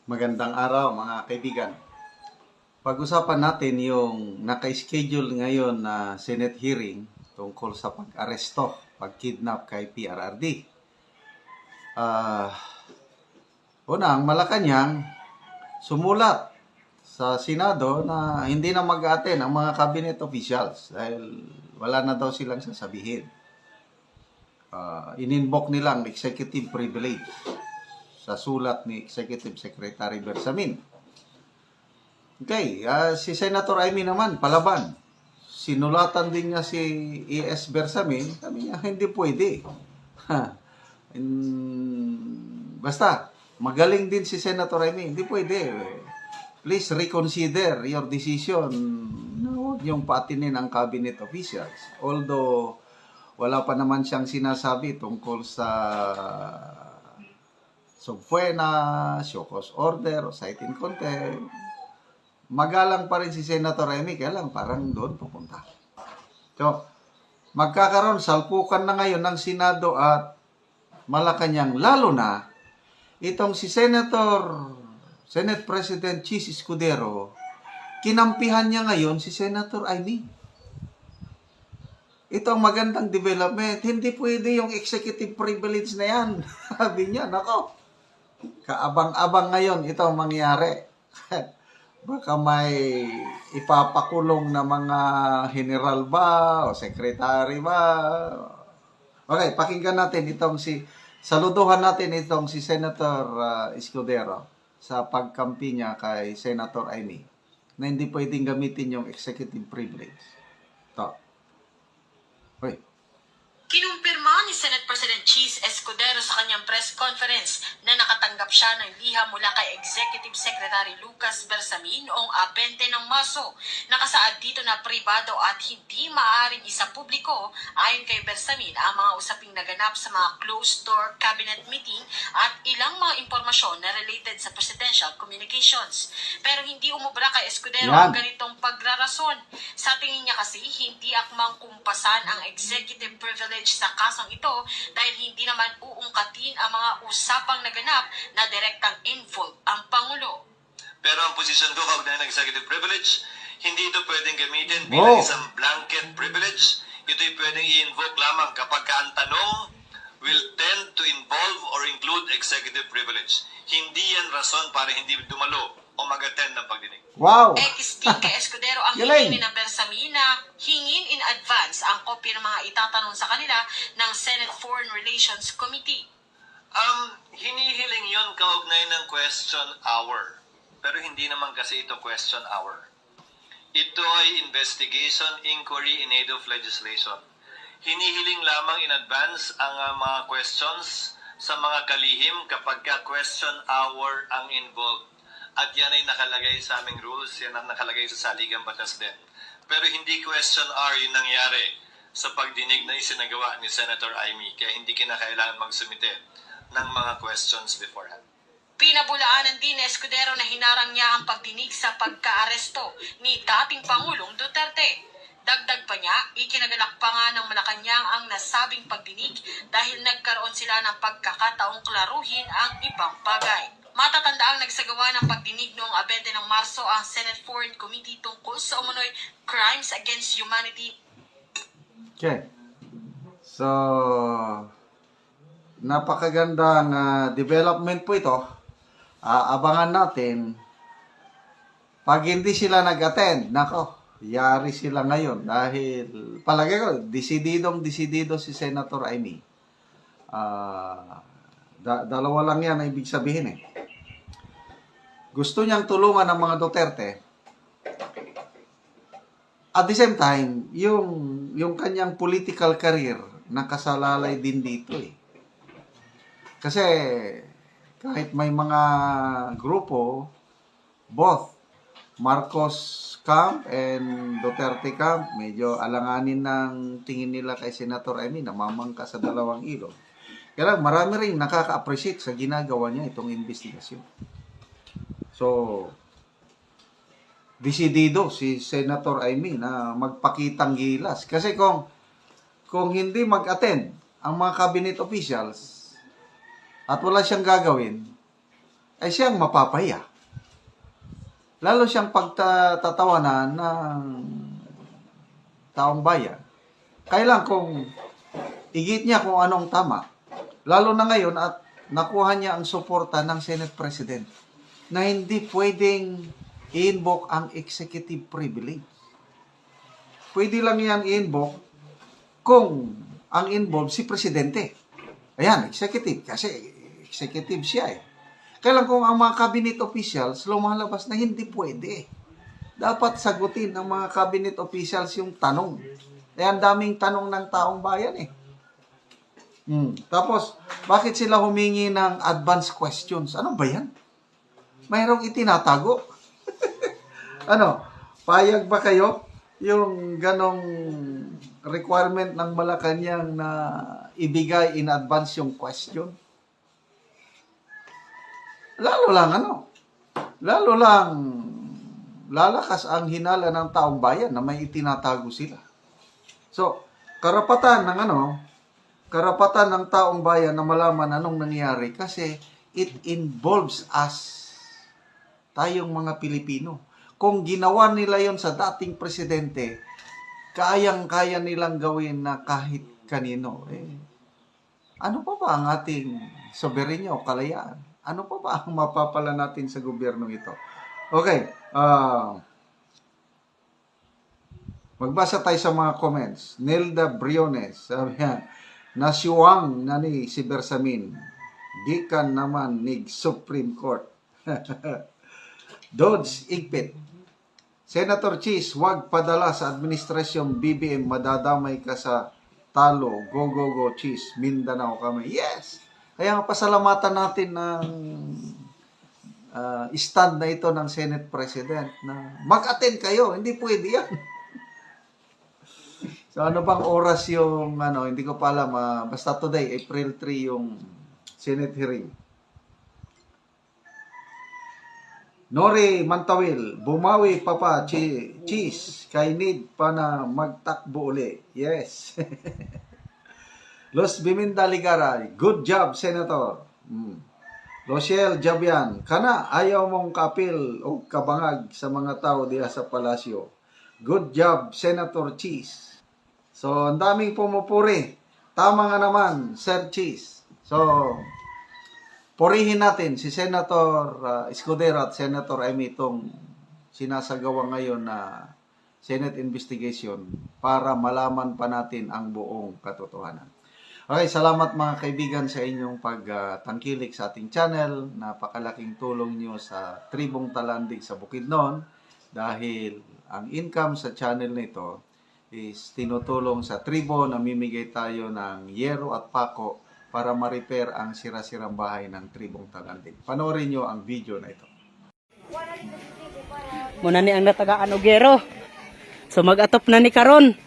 Magandang araw mga kaibigan. Pag-usapan natin yung naka-schedule ngayon na Senate hearing tungkol sa pag-aresto, pag-kidnap kay PRRD. Una, ang Malacanang sumulat sa Senado na hindi na mag-attend ang mga cabinet officials dahil wala na daw silang sasabihin. In-invoke nilang executive privilege sa sulat ni Executive Secretary Bersamin. Okay, si Senator Amy naman, palaban. Sinulatan din niya si E.S. Bersamin, sabi niya, hindi pwede. Basta, magaling din si Senator Amy, hindi pwede. Please reconsider your decision na huwag niyong patinin ang cabinet officials. Although, wala pa naman siyang sinasabi tungkol sa subpoena, show cause order, o cite in contempt. Magalang pa rin si Senator Amy, kaya lang parang doon pupunta. So, magkakaroon, salpukan na ngayon ng Senado at Malacanang, lalo na itong si Senate President Chis Escudero, kinampihan niya ngayon si Senator Amy. Ito ang magandang development. Hindi pwede yung executive privilege na yan. Sabi niya, nako, kaabang-abang ngayon ito ang mangyari. Baka may ipapakulong na mga general ba o secretary ba. Okay, pakinggan natin saluduhan natin itong si Senator Escudero sa pagkampi niya kay Senator Amy na hindi pwedeng gamitin yung executive privilege. Ito. Hoy. Kinumpirma ni Senate President Chis Escudero sa kanyang press conference na nakatanggap siya ng liham mula kay Executive Secretary Lucas Bersamin noong 20 ng Marso. Nakasaad dito na pribado at hindi maaaring isa publiko ayon kay Bersamin ang mga usaping naganap sa mga closed-door cabinet meeting at ilang mga impormasyon na related sa presidential communications. Pero hindi umubra kay Escudero ang ganitong pagrarason. Sa tingin niya kasi hindi akmang kumpasan ang executive privilege sa kasong ito dahil hindi naman uungkatin ang mga usapang naganap na direktang involve ang Pangulo. Pero ang posisyon ko kaugnay ng executive privilege, hindi ito pwedeng gamitin bilang isang blanket privilege. Ito'y pwedeng i-invoke lamang kapag ang tanong will tend to involve or include executive privilege. Hindi yan rason para hindi dumalo o mag-attend ng pagdinig. Wow! Din kay Escudero ang hiling ni Bersamin na hingin in advance ang kopya ng mga itatanong sa kanila ng Senate Foreign Relations Committee. Hinihiling yun kaugnay ng question hour. Pero hindi naman kasi ito question hour. Ito ay investigation, inquiry in aid of legislation. Hinihiling lamang in advance ang mga questions sa mga kalihim kapag question hour ang involved. At yan ay nakalagay sa aming rules, yan ang nakalagay sa saligang batas din. Pero hindi question hour yung nangyari sa pagdinig na isinagawa ni Senator Amy, kaya hindi kinakailangan magsumite ng mga questions beforehand. Pinabulaanan din ni Escudero na hinarang niya ang pagdinig sa pagkaaresto ni dating Pangulong Duterte. Dagdag pa niya, ikinagalak pa nga ng Malacanang ang nasabing pagdinig dahil nagkaroon sila ng pagkakataong klaruhin ang ibang bagay. Matatanda ang nagsagawa ng pagdinig noong 20 ng Marso ang Senate Foreign Committee tungkol sa umunoy crimes against humanity. Okay. So, napakagandang development po ito. Abangan natin. Pag hindi sila nag-attend, nako, yari sila ngayon. Dahil, palagay ko, desididong-desidido si Senator Amy. Dalawa lang yan ang ibig sabihin eh. Gusto niyang tulungan ng mga Duterte. At the same time, yung kanyang political career nakasalalay din dito eh. Kasi kahit may mga grupo, both Marcos camp and Duterte camp, medyo alanganin ng tingin nila kay Senator Amy, namamangka sa dalawang ilog. Kaya lang, marami rin nakaka-appreciate sa ginagawa niya itong investigasyon. So, desidido si Senator Amy na magpakitang gilas. Kasi kung hindi mag-attend ang mga cabinet officials at wala siyang gagawin, ay siyang mapapaya. Lalo siyang pagtatawanan ng taong bayan. Kailan kung igit niya kung anong tama. Lalo na ngayon at nakuha niya ang suporta ng Senate President na hindi pwedeng i-invoke ang executive privilege. Pwede lang yan i-invoke kung ang involved si Presidente. Ayan, executive. Kasi executive siya eh. Kailan kung ang mga cabinet officials lumalabas na hindi pwede. Dapat sagutin ng mga cabinet officials yung tanong. Eh, ang daming tanong ng taong bayan eh. Tapos, bakit sila humingi ng advance questions? Ano ba yan? Mayroong itinatago. Ano, payag ba kayo yung ganong requirement ng Malacanang na ibigay in advance yung question? Lalo lang lalakas ang hinala ng taong bayan na may itinatago sila. So, karapatan ng taong bayan na malaman anong nangyari kasi it involves us, tayong mga Pilipino. Kung ginawa nila yon sa dating presidente, kayang-kaya nilang gawin na kahit kanino. Ano pa ba ang ating soberenya o kalayaan? Ano pa ba ang mapapala natin sa gobyerno ito? Okay. Magbasa tayo sa mga comments. Nelda Briones, sabi niya, nasiwang na ni si Bersamin. Gikan naman ni Supreme Court. Dodge Igpit. Senator Cheese, wag padala sa administrasyong BBM. Madadamay ka sa talo. Go, go, go, Cheese. Mindanao kami. Yes! Kaya nga pasalamatan natin ng stand na ito ng Senate President na mag-attend kayo. Hindi pwede yan. So ano bang oras yung hindi ko pa alam, basta today, April 3 yung Senate hearing. Nori Mantawil, bumawi papa, Cheese, kay need pa na magtakbo uli. Yes. Los Biminda Ligaray, good job, Senator. Rochelle Jabian, kana ayaw mong kapil o kabangag sa mga tao diya sa palasyo. Good job, Senator Cheese. So, ang daming pumupuri. Tama nga naman, Sir Cheese. So, purihin natin si Senator Escudero at Senator Amy itong sinasagawa ngayon na Senate investigation para malaman pa natin ang buong katotohanan. Okay, salamat mga kaibigan sa inyong pagtangkilik sa ating channel. Napakalaking tulong nyo sa Tribong Talandig sa Bukidnon dahil ang income sa channel nito is tinutulong sa tribo. Namimigay tayo ng yero at pako para ma-repair ang sira-sirang bahay ng Tribong Talandig. Panoorin nyo ang video na ito. Muna ni ang natagaan og yero. So mag-atop na ni karon.